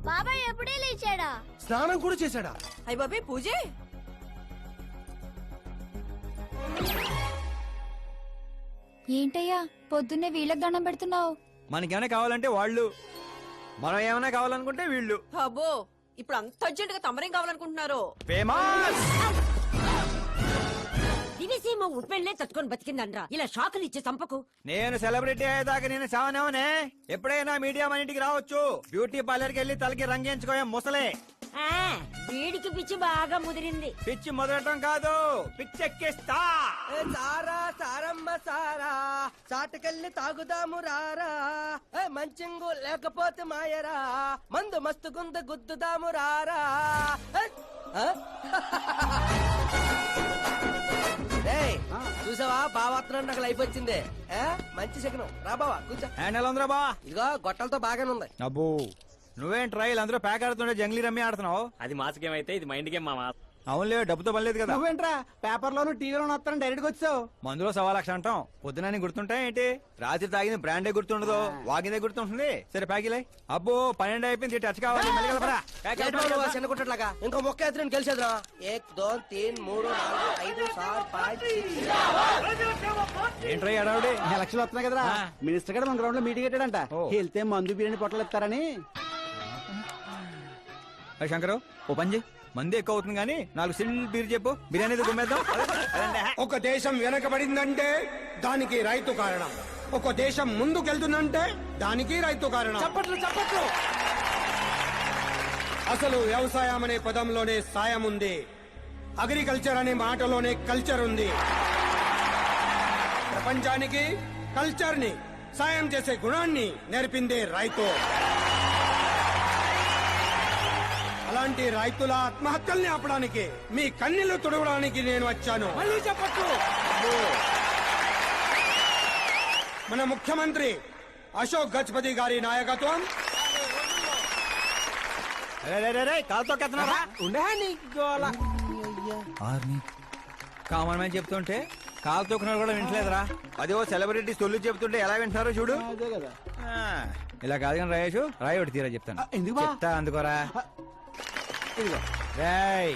బాబాయ్ ఎప్పుడే లేచాడా? స్నానం కూడా చేశాడా? అయ్య బాబే పూజే. ఏంటయ్యా పొద్దున్నే వీళ్ళకి దండం పెడుతున్నావు? మనకేమైనా కావాలంటే వాళ్ళు, మనం ఏమైనా కావాలనుకుంటే వీళ్ళు. అబ్బో ఇప్పుడు అంత అర్జెంట్ గా తమరేం కావాలనుకుంటున్నారు? ఫేమస్ దివిసీమ ఉప్పెళ్లే తట్టుకొని బతికిందనరా, ఇలా షాకులు ఇచ్చే చంపకు. నేను సెలబ్రిటీ అయ్యేదాకా నేను సావనేవనే. ఎప్పుడైనా మీడియా మన ఇంటికి రావచ్చు. బ్యూటీ పార్లర్ కి వెళ్ళి తలకి రంగేయించుకోయా ముసలే. ఆ, వీడికి పిచ్చి బాగా ముదిరింది. పిచ్చి మొదలటం కాదు, పిచ్చెక్కిస్తా. సారా సారమ్మ సారా, చాటకెళ్ళి తాగుదాము రారా. మంచింగు లేకపోతే మాయరా, మందు మస్తు గుంద గుద్దుదాము రారా. చూసావా బావాత్రం నాకు లైఫ్ వచ్చింది. మంచి శకనం. రా బావా కూర్చో. హ్యాండ్ ఎలా ఉందిరా బా? ఇదిగో గొట్టలతో బాగానే ఉంది. అబ్బో నువ్వేం ట్రైల్ అందరూ ప్యాక్ ఆడుతుండే జంగ్లీ రమ్మి ఆడుతున్నావు. అది మాస్ గేమ్ అయితే ఇది మైండ్ గేమ్ మామా. అవునులే, డబ్బుతో పనిలేదు కదా. నువ్వేంట్రా పేపర్ లోను టీవీలోను వస్తాను డైరెక్ట్ గా వచ్చావు. మందులో 1,00,000 అంటాం. పొద్దునని గుర్తుంటాయి ఏంటి? రాత్రి తాగింది బ్రాండే గుర్తుండదు, వాగిందే గుర్తుంటుంది. సరే ప్యాకిలే. అబ్బో 12 అయిపోయింది, టచ్ కావాలి. మళ్ళీ కలపరా. చిన్న కుట్టట్లాగా ఇంకో మొక్క ఎత్తుని గెలిచేద్రా. 1 2 3 4 5 6 5 ఏంట్రై అడావుడి? ఎలక్షన్లు వస్తున్నాయి కదరా, మినిస్టర్ గారు మన గ్రౌండ్ లో మీటింగ్ పెట్టాడంట. వెళ్తే మందు బిర్యానీ పొట్టలు ఇస్తారని. శంకరు ఓ పంజి, మంది ఎక్కువ అవుతుంది కానీ 4 సిల్ బీర్ చెప్పు, బిర్యానీ గుమ్మేద్దాం. ఒక దేశం వెనకబడిందంటే దానికి రైతు కారణం. ఒక దేశం ముందుకెళ్తుందంటే దానికి రైతు కారణం. చప్పట్లు చప్పట్లు. అసలు వ్యవసాయం అనే పదంలోనే సాయం ఉంది. అగ్రికల్చర్ అనే మాటలోనే కల్చర్ ఉంది. ప్రపంచానికి కల్చర్ ని, సాయం చేసే గుణాన్ని నేర్పిందే రైతు. అలాంటి రైతుల ఆత్మహత్యల్ని ఆపడానికి, మీ కన్నీళ్లు తుడవడానికి నేను వచ్చాను. మళ్ళీ చెప్పట్లు. మన ముఖ్యమంత్రి అశోక్ గజపతి గారి నాయకత్వం. కాలుతో కెత్తనారా? ఉండే కామన్ మ్యాన్ చెప్తుంటే కాలు తొక్కున్నారు కూడా వింటలేదురా. అదే సెలబ్రిటీ సొల్లు చెప్తుంటే ఎలా వింటున్నారో చూడు. అదే కదా. ఇలా కాదు కానీ రాయేషు, రాయి ఒకటి తీరా చెప్తాను. ఎందుకు బా? చెప్తా అందుకోరా. రాయ్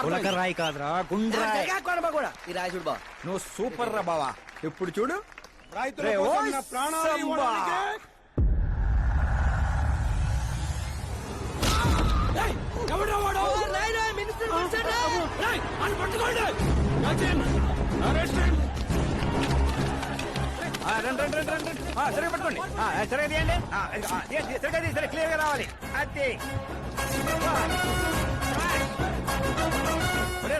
ఉలక రాయి కాదురా, గుండ్రాయ్. కూడా ఈ రాజుడు బా. నువ్వు సూపర్ రా బావా. ఇప్పుడు చూడు, రైతుల రే, కోసం ఓయ్ నా ప్రాణాలు సంబా. ఇవ్వడానికే సరిగా పట్టుకోండి. సరిగా తీయండి. సరిగా తీ, సరే క్లియర్ గా రావాలి. అది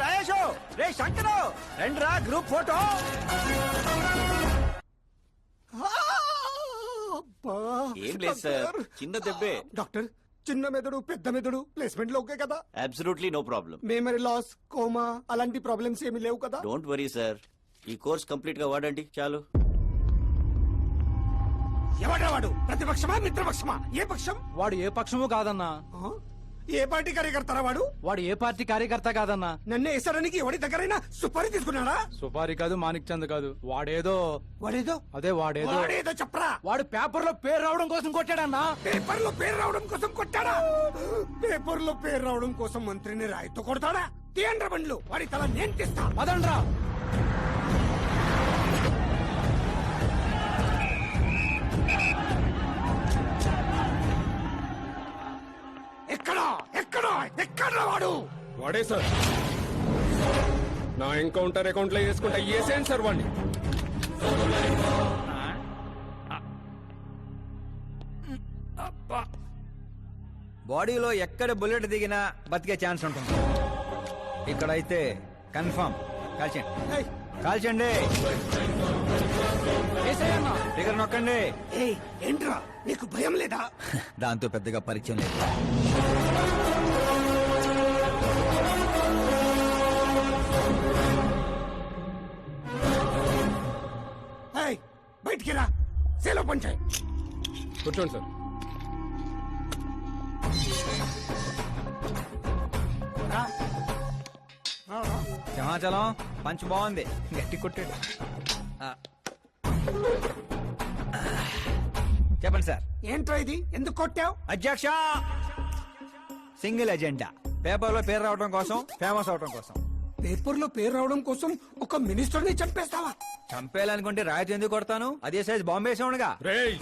రాయేషు, రే శంకరు, రండి రా గ్రూప్ ఫోటో. ఏం లేదు సార్, చిన్న దెబ్బే. డాక్టర్, చిన్న మెదడు పెద్ద మెదడు ప్లేస్మెంట్ లో ఓకే కదా? Absolutely no problem. Memory loss, coma అలాంటి ప్రాబ్లమ్స్ ఏమీ లేవు కదా? డోంట్ వరీ సార్, ఈ కోర్స్ కంప్లీట్ గా వాడండి చాలు. ఎవడా వాడు? ప్రతిపక్షమా మిత్రపక్షమా? ఏ పక్షం? వాడు ఏ పక్షము కాదన్నా. ఆ? ఏ పార్టీ కార్యకర్తారా వాడు? వాడు ఏ పార్టీ కార్యకర్త కాదన్నా. నన్ను వేసడానికి ఎవరి దగ్గరైనా సుపారీ తీసుకున్నాడా? సుపారి కాదు, మాణిక్ చంద్ కాదు. వాడేదో వాడేదో వాడేదో చెప్పరా. వాడు పేపర్ లో పేరు రావడం కోసం కొట్టాడన్నా. పేపర్ లో పేరు రావడం కోసం కొట్టాడా? పేపర్ లో పేరు రావడం కోసం మంత్రిని రాయితో కొడతాడా? తీయండ్ర బండ్లు, వాడి తల నేను తీస్తా. పదండ్రా. ఎక్కడా ఎక్కడా ఎక్కడా వాడు? వాడే సార్. నా ఎన్కౌంటర్ అకౌంట్ లో వేసుకుంటా ఏసేంటి సార్ వాడిని. బాడీలో ఎక్కడ బుల్లెట్ దిగినా బతికే ఛాన్స్ ఉంటుంది. ఇక్కడైతే కన్ఫర్మ్. కాల్చండి, కాల్చండి. దగ్గర నొక్కండి. ఏంట్రా నీకు భయం లేదా? దాంతో పెద్దగా పరిచయం లేదు. బయటికి రా, సేలో పంచాయి. కూర్చోండి సార్. సింహాచలం పంచ్ బాగుంది, గట్టి కొట్టాడు. చెప్పండి సార్. ఏంట్రా ఇది? ఎందుకు కొట్టావు? అధ్యక్ష, సింగిల్ ఎజెండా. పేపర్ లో పేరు రావడం కోసం, ఫేమస్ అవడం కోసం. పేపర్ లో పేరు రావడం కోసం ఒక మినిస్టర్ ని చంపేస్తావా? చంపేయాలనుకుంటే రాయితీ ఎందుకు కొడతాను? అదే సైజ్ బాంబే సౌండ్గా.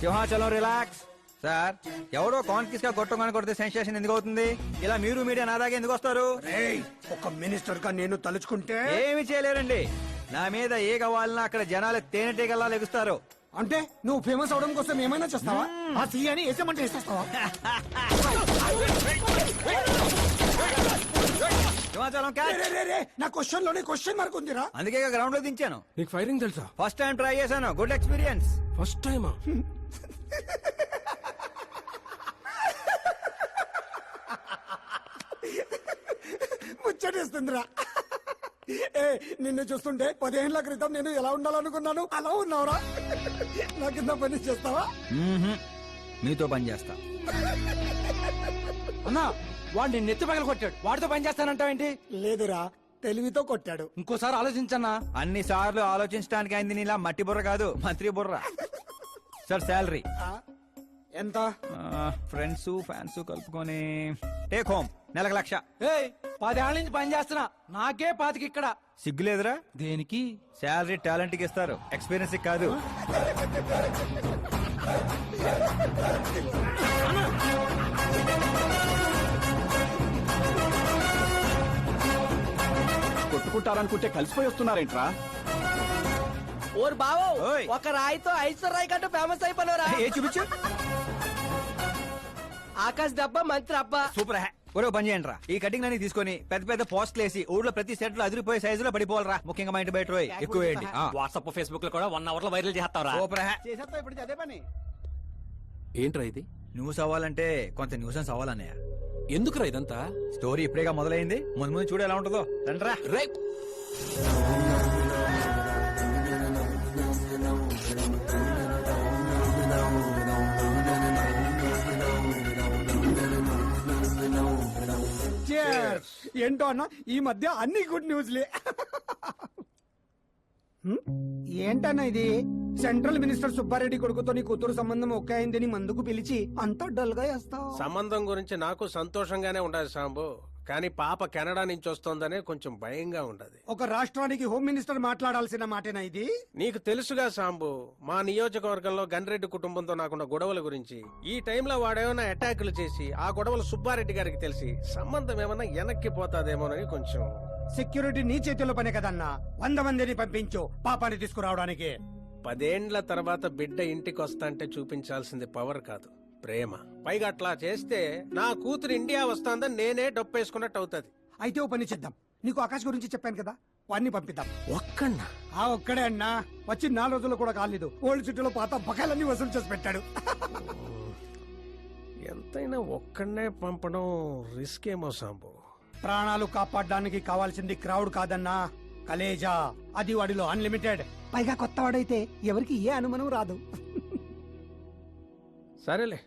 సింహాచలం రిలాక్స్. సార్, ఎవడో కాన్ఫిస్ గా కొట్టగానే కొడితే సెన్సేషన్ ఎందుకు అవుతుంది? ఇలా మీరు మీడియా నా దాకా ఎందుకు వస్తారు? రేయ్, ఒక మినిస్టర్ గా నేను తలుచుకుంటే ఏమి చేయలేరండి. నా మీద ఏ కావాలన్నా అక్కడ జనాలు తేనెటీగల్లా లెగుస్తారు. అంటే నువ్వు ఫేమస్ అవడం కోసం ఏమైనా చేస్తావా? ఆ సీఎని వేసేమంటే వేసేస్తావా? సింహాచలం రే, క్యాచ్. రే, రే, రే, నా క్వశ్చన్ లోనే క్వశ్చన్ మార్క్ ఉందిరా. అందుకే గ్రౌండ్ లో దించాను. నీకు ఫైరింగ్ తెలుసా? ఫస్ట్ టైం ట్రై చేశాను, గుడ్ ఎక్స్పీరియన్స్. ఫస్ట్ టైమా? ముచ్చటేస్తుందిరా. ఏ, నిన్ను చూస్తుంటే 10 ఏళ్ల క్రితం నేను ఎలా ఉండాలనుకున్నాను అలా ఉన్నావురా. నా కింద పని చేస్తావా? మీతో పని చేస్తా. అన్నా వాడిని నెత్తి పగల కొట్టాడు, వాడితో పని చేస్తానంటావేంటి? లేదురా, తెలివితో కొట్టాడు. ఇంకోసారి ఆలోచించన్నా. అన్ని సార్లు ఆలోచించడానికి అయింది నీలా మట్టి బుర్ర కాదు, మంత్రి బుర్ర. సార్ శాలరీ ఆ, ఎంత? ఫ్రెండ్స్ ఫ్యాన్స్ కలుపుకొని టేక్ హోమ్ నెలకు 1,00,000. 10 ఏళ్ళ నుంచి పని చేస్తున్నా, నాకే 25 ఇక్కడ. సిగ్గులేదురా? దేనికి? శాలరీ టాలెంట్ కి ఇస్తారు, ఎక్స్పీరియన్స్ కాదు. కొట్టుకుంటారనుకుంటే కలిసిపోయి వస్తున్నారేంట్రా? ఓరు బావో, ఓయ్. ఒక రాయితో ఐశ్వర్ రాయ్ కంటూ ఫేమస్ అయిపోయినరా? ఏ చూపించు. ఆకాశ్ దెబ్బ మంత్రి అబ్బా. సూపర్ హ్యా. ఒరే పని చేయండి రా, ఈ కటింగ్ అన్ని తీసుకొని పెద్ద పెద్ద పోస్టులు వేసి ఊర్లో ప్రతి సెట్ లో అదిరిపోయే సైజులో పడిపోవాలరా. ముఖ్యంగా మా ఇంటి బయట రోయ్ ఎక్కువ వేయండి. వాట్సాప్ ఫేస్బుక్ లో కూడా 1 అవర్ లో వైరల్ చేస్తావరా? సూపర్ హ్యా. చేసేస్తా ఇప్పుడు అదే పని. ఏంట్రా ఇది? న్యూస్ అవ్వాలంటే కొంత న్యూసెన్స్ అవ్వాలన్నయ్య. ఎందుకురా ఇదంతా? స్టోరీ ఇప్పుడేగా మొదలైంది, ముందు ముందు చూడు ఎలా ఉంటుందో. రండ్రా. రేయ్! Cheers. ఏంటో అన్న, ఈ మధ్య అన్ని గుడ్ న్యూస్లే. ఏంటన్నా ఇది? సెంట్రల్ మినిస్టర్ సుబ్బారెడ్డి కొడుకుతో నీ కూతురు సంబంధం ఒకే అయిందని మందుకు పిలిచి అంత డల్ గా వేస్తావు. సంబంధం గురించి నాకు సంతోషంగానే ఉండదు సాంబు, కానీ పాప కెనడా నుంచి వస్తోందనే కొంచెం భయంగా ఉండదు. ఒక రాష్ట్రానికి హోమ్ మినిస్టర్ మాట్లాడాల్సిన మాటేనా ఇది? నీకు తెలుసుగా సాంబు, మా నియోజకవర్గంలో గన్రెడ్డి కుటుంబంతో నాకున్న గొడవల గురించి. ఈ టైంలో వాడేమైనా అటాకులు చేసి ఆ గొడవలు సుబ్బారెడ్డి గారికి తెలిసి సంబంధం ఏమైనా వెనక్కి పోతాదేమోనని కొంచెం. సెక్యూరిటీ నీ చేతిలో పనే కదన్నా. 100 మందిని పంపించు పాపాన్ని తీసుకురావడానికి. 10 ఏండ్ల తర్వాత బిడ్డ ఇంటికి వస్తాంటే చూపించాల్సింది పవర్ కాదు, ప్రేమ. పైగా అట్లా చేస్తే నా కూతురు ఇండియా వస్తాందని నేనే డొప్పేసుకున్నట్టు అవుతుంది. అయితే ఓ పని చేద్దాం, నీకు ఆకాశ్ గురించి చెప్పాను కదా, వాడిని పంపిద్దాం. ఒక్కన్నా? ఆ ఒక్కడే అన్నా, వచ్చి 4 రోజులు కూడా కాలేదు, ఓల్డ్ సిటీలో పాత బకాయిలన్నీ వసూలు చేసి పెట్టాడు. ఎంతైనా ఒక్కడనే పంపడం రిస్క్ ఏమో సాంబు. ప్రాణాలు కాపాడడానికి కావాల్సింది క్రౌడ్ కాదన్నా, కలేజా. అది వాడిలో అన్లిమిటెడ్. పైగా కొత్త వాడైతే ఎవరికి ఏ అనుమానం రాదు. సరేలే.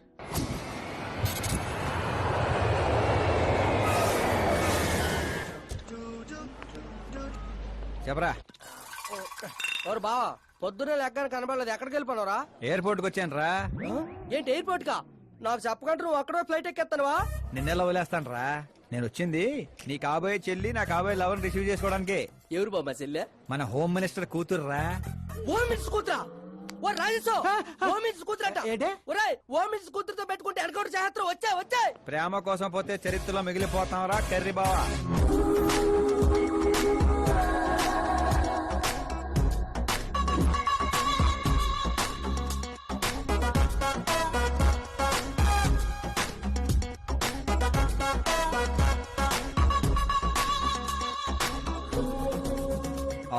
చెప్పరా. ఓరు బావా, పొద్దునే లెక్కన కనబడలేదు, ఎక్కడికి వెళ్ళిపోనరా? ఎయిర్పోర్ట్ కి వచ్చాను రా. ఏంటి ఎయిర్పోర్ట్ కా? నాకు చెప్పకుండా నువ్వు అక్కడో ఫ్లైట్ ఎక్కేస్తానువా? నిన్నెలా వదిలేస్తాను రా. నేను వచ్చింది నీ కాబోయే చెల్లి, నా కాబోయే లవర్ రిసీవ్ చేసుకోవడానికి. ఎవరు బాబా చెల్లె? మన హోమ్ మినిస్టర్ కూతురు రా. హోమ్ మినిస్టర్ కూతురా? ఓ రాజేశో, హోమ్ మినిస్టర్ కూతురట. ఏంటే? ఒరేయ్, హోమ్ మినిస్టర్ కూతురుతో పెట్టుకుంటే ఎన్కౌంటర్ చేస్తారు. వచ్చే ప్రేమ కోసం పోతే చరిత్రలో మిగిలిపోతాం రా కర్రీ బావా.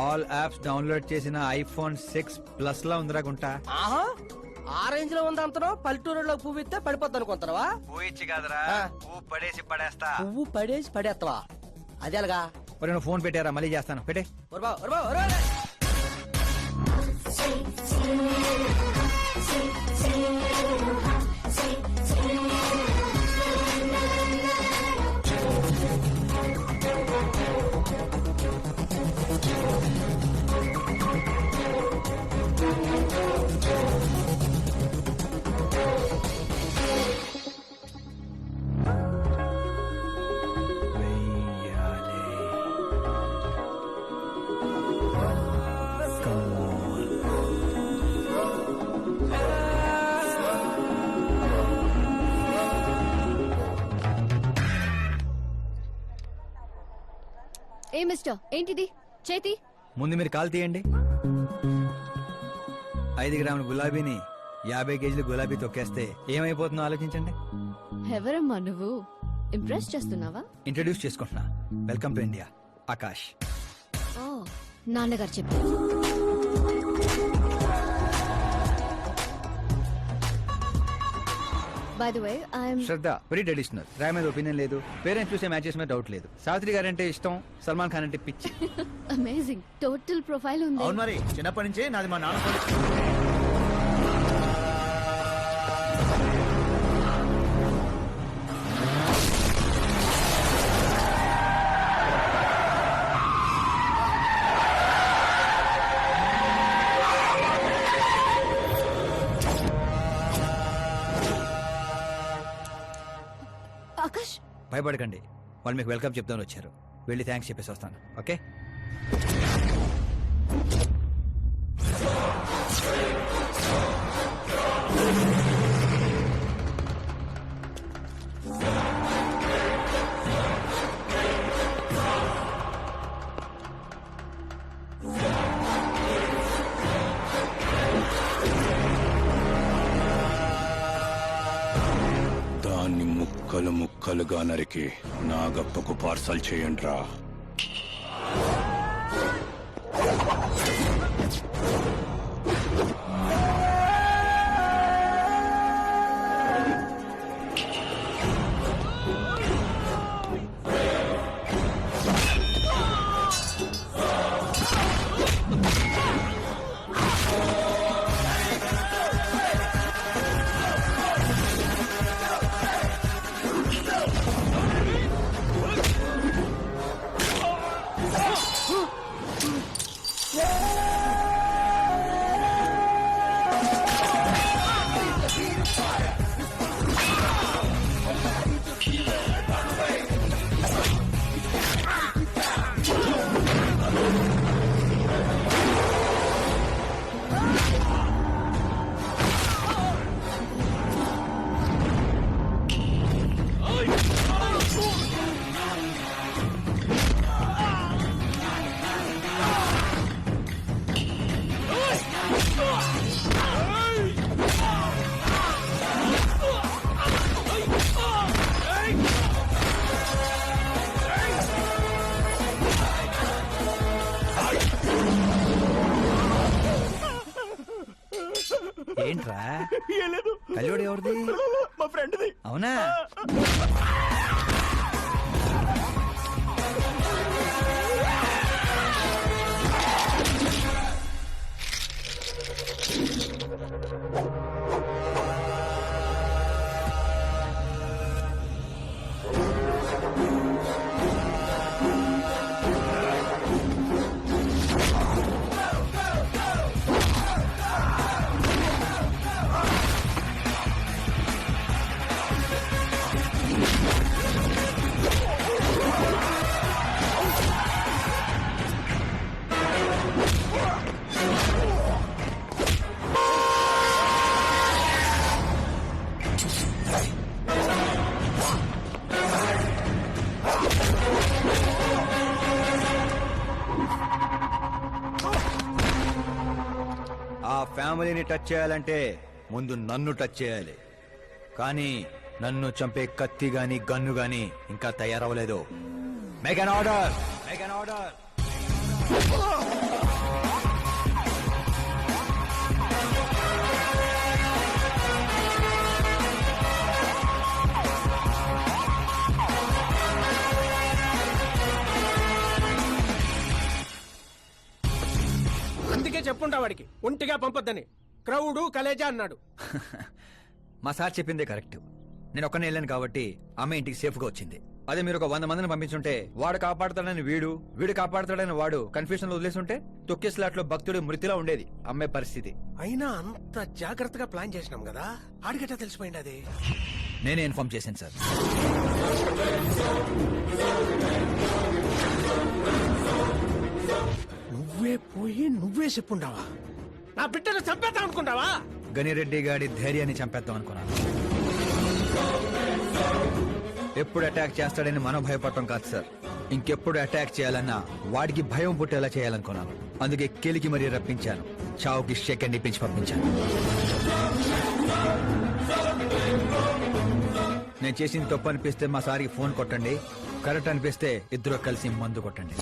ఆల్ యాప్స్ డౌన్లోడ్ చేసిన ఐఫోన్ 6 ప్లస్ లా ఉందిరా గుంటా. ఆహా, ఆ రేంజ్ లో ఉంది అంతనో. పల్లెటూరులో పువ్వు ఇస్తే పడిపోద్ది అనుకుంటావా? పోయిచ్చి కాదురా, పువ్వు పడేసి పడేస్తా. పువ్వు పడేసి పడేస్తావా? అదే అలాగా. ఒరే నువ్వు ఫోన్ పెట్టారా, మళ్ళీ చేస్తాను. పెట్టే. ఏ మిస్టర్ ఏంటిది చేతి ముందు మీరు కాల్ తీయండి. 5 గ్రాముల గులాబీని 50 కేజీలు గులాబీ తొక్కేస్తే ఏమైపోతుందో ఆలోచించండి. ఎవరమ్మా నువ్వు ఇంప్రెస్ చేస్తున్నావా? ఇంట్రడ్యూస్ చేసుకుంటున్నా. Welcome to India, Akash. ఓ నాన్నగారు చెప్పారు. By the way I'm Shraddha very traditional. Rai మీద ఒపీనియన్ లేదు, పేరెంట్స్ చూసే మ్యాచెస్ మీద డౌట్ లేదు. సావిత్రి గారు అంటే ఇష్టం, సల్మాన్ ఖాన్ అంటే పిచ్చి. అమేజింగ్ టోటల్ ప్రొఫైల్ ఉంది. అవును మరి, చిన్నప్పటి నుంచే నాది మా నాన్న. ఆకాష్ భయపడకండి, వాళ్ళు మీకు వెల్కమ్ చెప్తామని వచ్చారు. వెళ్ళి థ్యాంక్స్ చెప్పేసి వస్తాను. ఓకే. దాన్ని ముక్కలు ముక్కలుగా నరికి నాగప్పకు పార్సల్ చేయండిరా. ఏంట్రా కల్లుడు ఎవరిది? మా ఫ్రెండ్ అవునా? ఆ ఫ్యామిలీని టచ్ చేయాలంటే ముందు నన్ను టచ్ చేయాలి. కానీ నన్ను చంపే కత్తి గాని గన్ను గాని ఇంకా తయారవలేదు. Make an order, make an order. అందుకే చెప్పుంటా వాడికి ఒంటిగా పంపొద్దని. క్రౌడు కలేజా అన్నాడు. మా సార్ చెప్పిందే కరెక్ట్. నేను ఒక్కనే వెళ్ళాను కాబట్టి అమ్మ ఇంటికి సేఫ్ గా వచ్చింది. అదే మీరు ఒక 100 మందిని పంపించుంటే వాడు కాపాడుతాడని వీడు కాపాడుతాడని వాడు కన్ఫ్యూజన్ లో వదిలేసుంటే తొక్కే స్లాట్ లో భక్తుడు మృతిలా ఉండేది అమ్మాయి పరిస్థితి. అయినా అంత జాగ్రత్తగా ప్లాన్ చేసినాం కదా, ఆడిగట్టా తెలిసిపోయింది అది. నేనే ఇన్ఫార్మ్ చేశాను సార్. నువ్వే పోయి నువ్వే చెప్పుండావా? నా బిడ్డను చంపేద్దాం అనుకుంటావా? గనిరెడ్డి గాడి ధైర్యాన్ని చంపేద్దాం అనుకున్నాను. ఎప్పుడు అటాక్ చేస్తాడని మనం భయపడటం కాదు సార్, ఇంకెప్పుడు అటాక్ చేయాలన్నా వాడికి భయం పుట్టేలా చేయాలనుకున్నాను. అందుకే కెలికి మరీ రప్పించాను. చావుకి సెకండ్ ఇప్పించి పంపించాను. నేను చేసిన తప్పు అనిపిస్తే మా సారికి ఫోన్ కొట్టండి. కరెక్ట్ అనిపిస్తే ఇద్దరు కలిసి మందు కొట్టండి.